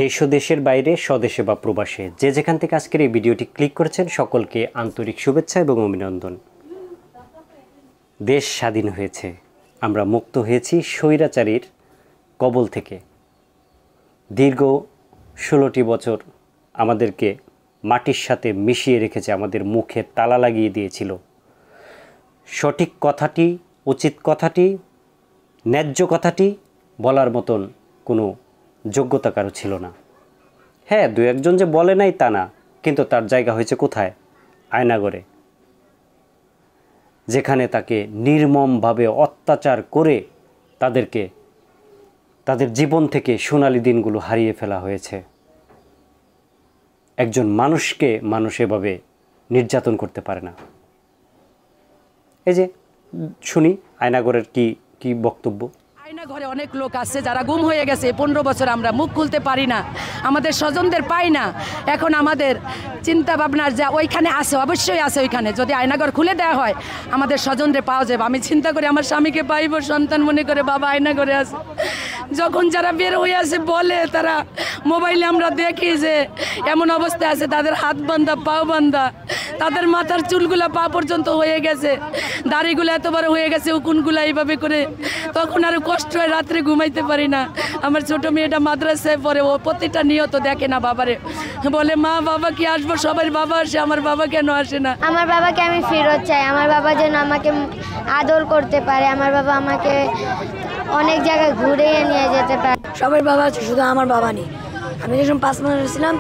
দেশ ও দেশের বাইরে স্বদেশে বা প্রবাসে যে যেখান থেকে আজকের এই ভিডিওটি ক্লিক করেছেন সকলকে আন্তরিক শুভেচ্ছা এবং অভিনন্দন। দেশ স্বাধীন হয়েছে, আমরা মুক্ত হয়েছি স্বৈরাচারীর কবল থেকে। দীর্ঘ 16টি বছর আমাদেরকে মাটির সাথে মিশিয়ে রেখেছে, আমাদের মুখে তালা লাগিয়ে দিয়েছিল। সঠিক কথাটি, উচিত কথাটি, ন্যায্য কথাটি বলার মতন কোনো যোগ্যতা কারো ছিল না। হ্যাঁ, দু একজন যে বলে নাই তা না, কিন্তু তার জায়গা হয়েছে কোথায়? আয়নাগরে, যেখানে তাকে নির্মমভাবে অত্যাচার করে তাদেরকে তাদের জীবন থেকে সোনালি দিনগুলো হারিয়ে ফেলা হয়েছে। একজন মানুষকে মানুষ এভাবে নির্যাতন করতে পারে না। এই যে শুনি আয়নাগরের কি বক্তব্য। ঘরে অনেক লোক আছে যারা গুম হয়ে গেছে। 15 বছর আমরা মুখ খুলতে পারি না, আমাদের স্বজনদের পাই না। এখন আমাদের চিন্তা ভাবনার যা ওইখানে আছে, অবশ্যই আছে ওইখানে। যদি আয়নাঘর খুলে দেওয়া হয় আমাদের স্বজনদের পাওয়া যাবে। আমি চিন্তা করি আমার স্বামীকে পাইব, সন্তান মনে করে বাবা আয়নাঘরে আছে। যখন যারা বের হয়ে আসে বলে, তারা মোবাইলে আমরা দেখি যে এমন অবস্থা আছে, তাদের হাত বান্ধা, পাও বান্ধা, তাদের মাথার চুলগুলা পা পর্যন্ত হয়ে গেছে, দাড়িগুলো এত বড় হয়ে গেছে, উকুনগুলা এইভাবে করে। তখন আরো কষ্ট হয়, রাত্রে ঘুমাইতে পারি না। আমার ছোট মেয়েটা মাদ্রাসায় পড়ে, ও প্রতিটা নিয়ত দেখে না বাবারে, বলে মা বাবা কি আসবো, সবার বাবা আসে, আমার বাবা কেন আসে না। আমার বাবাকে আমি ফেরত চাই, আমার বাবা যেন আমাকে আদর করতে পারে, আমার বাবা আমাকে অনেক জায়গায় ঘুরে নিয়ে যেতে পারে। সবার বাবা আছে, শুধু আমার বাবা নেই। আমি যখন 5 মাস ছিলাম,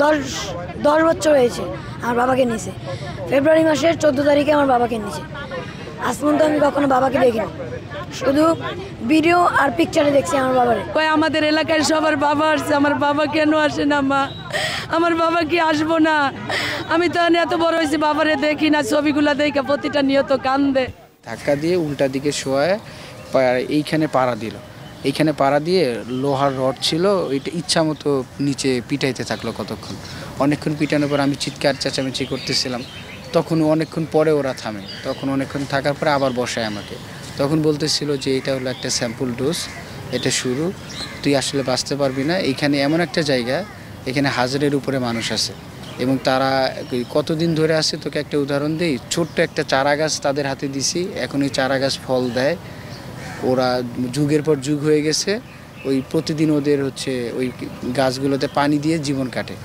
10 বছর হয়েছে আমার বাবাকে নিয়েছে। ফেব্রুয়ারি মাসের 14 তারিখে আমার বাবাকে নিয়েছে। আজ পর্যন্ত আমি কখনো বাবাকে দেখিনি, শুধু ভিডিও আর পিকচারে দেখছি আমার বাবারে। আমাদের এলাকায় সবার বাবা আসছে, আমার বাবা কেন আসে না মা, আমার বাবা কি আসবো না? আমি তো এত বড় হয়েছি, বাবারে দেখি না, ছবিগুলা দেখে প্রতিটা নিয়ত কান্দে। ধাক্কা দিয়ে উল্টা দিকে শোয়ায় এইখানে পাড়া দিল। এইখানে পাড়া দিয়ে লোহার রড ছিল, ওইটা ইচ্ছা মতো নিচে পিটাইতে থাকলো কতক্ষণ। অনেকক্ষণ পিটানোর পর আমি চিৎকার চেঁচামেচি করতেছিলাম, তখন অনেকক্ষণ পরে ওরা থামে। তখন অনেকক্ষণ থাকার পরে আবার বসায় আমাকে। তখন বলতেছিল যে এটা হলো একটা স্যাম্পল ডোজ, এটা শুরু, তুই আসলে বাঁচতে পারবি না। এইখানে এমন একটা জায়গা, এখানে 1000-এর উপরে মানুষ আছে এবং তারা কতদিন ধরে আছে। তোকে একটা উদাহরণ দিই, ছোট্ট একটা চারা গাছ তাদের হাতে দিছি, এখন এই চারা গাছ ফল দেয়। ওরা যুগের পর যুগ হয়ে গেছে, ওই প্রতিদিন ওদের ওই গাছগুলোতে পানি দিয়ে জীবন কাটে।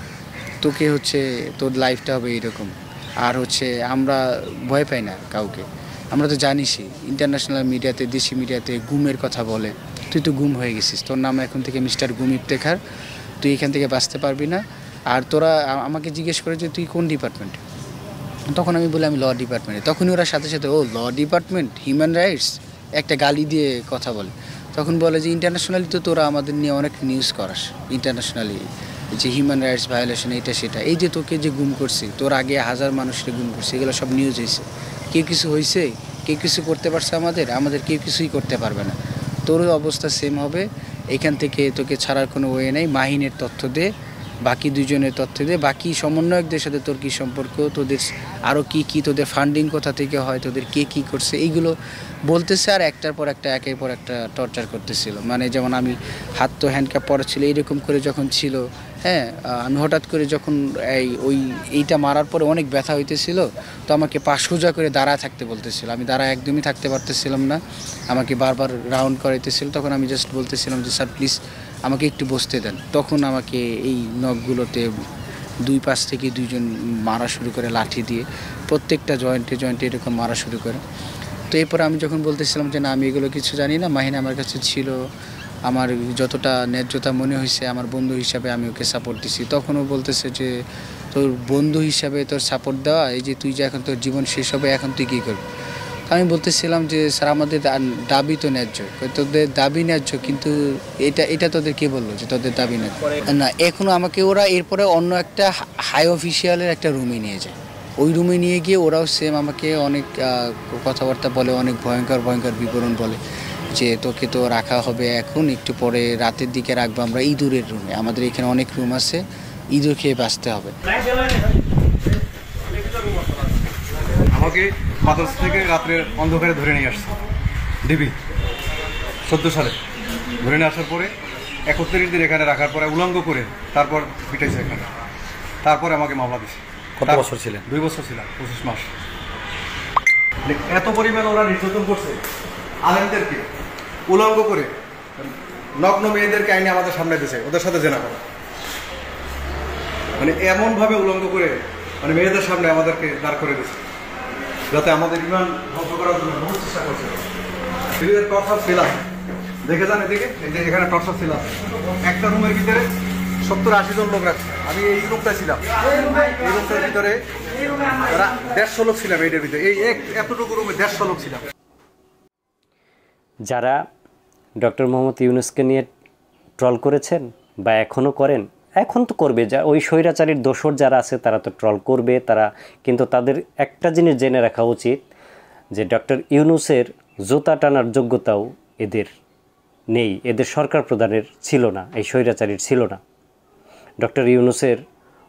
তোকে তোর লাইফটা হবে এইরকম। আর আমরা ভয় পাই না কাউকে। আমরা তো জানিসই, ইন্টারন্যাশনাল মিডিয়াতে, দেশি মিডিয়াতে গুমের কথা বলে। তুই তো গুম হয়ে গেছিস, তোর নাম এখন থেকে মিস্টার গুম ইফতেখার, তুই এখান থেকে বাঁচতে পারবি না। আর তোরা আমাকে জিজ্ঞেস করে যে তুই কোন ডিপার্টমেন্টে, তখন আমি বলি আমি ল ডিপার্টমেন্টে। তখনই ওরা সাথে সাথে ও ল ডিপার্টমেন্ট, হিউম্যান রাইটস, একটা গালি দিয়ে কথা বলে। তখন বলে যে ইন্টারন্যাশনালি তো তোরা আমাদের নিয়ে অনেক নিউজ করাস, ইন্টারন্যাশনালি যে হিউম্যান রাইটস ভায়োলেশন, এটা সেটা। এই যে তোকে যে গুম করছি, তোর আগে 1000 মানুষকে গুম করছে, এগুলো সব নিউজ হয়েছে। কেউ কিছু হয়েছে, কেউ কিছু করতে পারছে, আমাদের কেউ কিছুই করতে পারবে না। তোরও অবস্থা সেম হবে। এখান থেকে তোকে ছাড়ার কোনো ওয়ে নেই। মাহিনের তথ্য দে, বাকি 2 জনের তথ্য দে, বাকি সমন্বয়কদের সাথে তোর কী সম্পর্ক, তোদের আরও কী তোদের ফান্ডিং কোথা থেকে হয়, তোদের কে কী করছে, এইগুলো বলতেছে। আর একটার পর একটা, একের পর একটা টর্চার করতেছিল। মানে যেমন আমি হাত তো হ্যান্ডকাপ পরা ছিল, এইরকম করে যখন ছিল, হ্যাঁ, আমি হঠাৎ করে যখন এইটা মারার পরে অনেক ব্যথা হইতেছিল, তো আমাকে পা সোজা করে দাঁড়ায় থাকতে বলতেছিল। আমি দাঁড়ায় একদমই থাকতে পারতেছিলাম না, আমাকে বারবার রাউন্ড করাইতেছিল। তখন আমি জাস্ট বলতেছিলাম যে স্যার প্লিজ আমাকে একটু বসতে দেন। তখন আমাকে এই নখগুলোতে 2 পাশ থেকে 2 জন মারা শুরু করে লাঠি দিয়ে, প্রত্যেকটা জয়েন্টে এরকম মারা শুরু করে। তো এরপরে আমি যখন বলতেছিলাম যে না আমি এগুলো কিছু জানি না, মাহিন আমার কাছে ছিল, আমার যতটা ন্যায্যতা মনে হয়েছে আমার বন্ধু হিসাবে আমি ওকে সাপোর্ট দিছি। তখনও বলতেছে যে তোর বন্ধু হিসাবে তোর সাপোর্ট দেওয়া, এই যে তুই যে এখন তোর জীবন শেষ হবে, এখন তুই কী করবি? আমি বলতেছিলাম যে স্যার আমাদের দাবি তো ন্যায্য। তোদের দাবি ন্যায্য, কিন্তু এটা তোদের কে বললো যে তোদের দাবি ন্যায্য না? এখনও আমাকে ওরা এরপরে অন্য একটা হাই অফিসিয়ালের একটা রুমে নিয়ে যায়। ওই রুমে নিয়ে গিয়ে ওরাও সেম আমাকে অনেক কথাবার্তা বলে, অনেক ভয়ঙ্কর বিবরণ বলে যে তোকে তো রাখা হবে, এখন একটু পরে রাতের দিকে রাখবো আমরা ইঁদুরের রুমে। আমাদের এখানে অনেক রুম আছে, ইঁদুর খেয়ে বাঁচতে হবে। আমাকে মাদ্রাসা থেকে রাত্রের অন্ধকারে ধরে নিয়ে আসছে ডিবি 14 সালে। ধরে নিয়ে আসার পরে 31 দিন এখানে রাখার পরে উলঙ্গ করে তারপর পিটাইছে এখানে, তারপরে আমাকে মামলা দিছে। কত বছর ছিলেন? 2 বছর ছিলাম, 25 মাস। এত পরিমাণ ওরা নির্যাতন করছে আলেমদেরকে, উলঙ্গ করে নগ্ন মেয়েদেরকে আইনে আমাদের সামনে দিয়েছে, ওদের সাথে জেনা করা, মানে এমনভাবে উলঙ্গ করে মানে মেয়েদের সামনে আমাদেরকে দাঁড় করে দিয়েছে, যাতে আমাদের ইমান ধ্বংস করার জন্য বহু চেষ্টা করছে। টর্চার ছিলাম, দেখে যান এদিকে, এই যে এখানে টর্চার ছিলাম, একটা রুমের ভিতরে 70-80 জন লোক রাখছে। আমি এই রুমটা ছিলাম, এই রুমটার ভিতরে 150 লোক ছিলাম, এইটার ভিতরে এই এতটুকু রুমে 150 লোক ছিলাম। যারা ডক্টর মোহাম্মদ ইউনূসকে নিয়ে ট্রল করেছেন বা এখনও করেন, এখন তো করবে, যা ওই স্বৈরাচারীর দোসর যারা আছে তারা তো ট্রল করবে, তারা কিন্তু তাদের একটা জিনিস জেনে রাখা উচিত যে ডক্টর ইউনূসের জুতা টানার যোগ্যতাও এদের নেই, এদের সরকার প্রধানের ছিল না, এই স্বৈরাচারীর ছিল না। ডক্টর ইউনূসের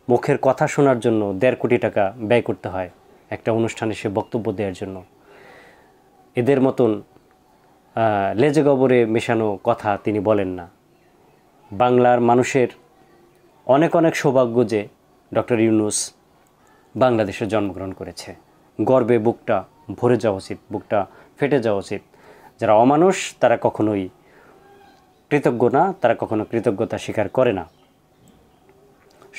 মুখের কথা শোনার জন্য 1.5 কোটি টাকা ব্যয় করতে হয় একটা অনুষ্ঠানে সে বক্তব্য দেওয়ার জন্য। এদের মতন লেজে গবরে মেশানো কথা তিনি বলেন না। বাংলার মানুষের অনেক অনেক সৌভাগ্য যে ডক্টর ইউনূস বাংলাদেশে জন্মগ্রহণ করেছে। গর্বে বুকটা ভরে যাওয়া উচিত, বুকটা ফেটে যাওয়া উচিত। যারা অমানুষ তারা কখনোই কৃতজ্ঞ না, তারা কখনো কৃতজ্ঞতা স্বীকার করে না।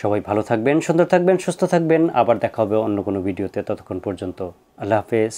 সবাই ভালো থাকবেন, সুন্দর থাকবেন, সুস্থ থাকবেন। আবার দেখা হবে অন্য কোনো ভিডিওতে। ততক্ষণ পর্যন্ত আল্লাহ হাফেজ।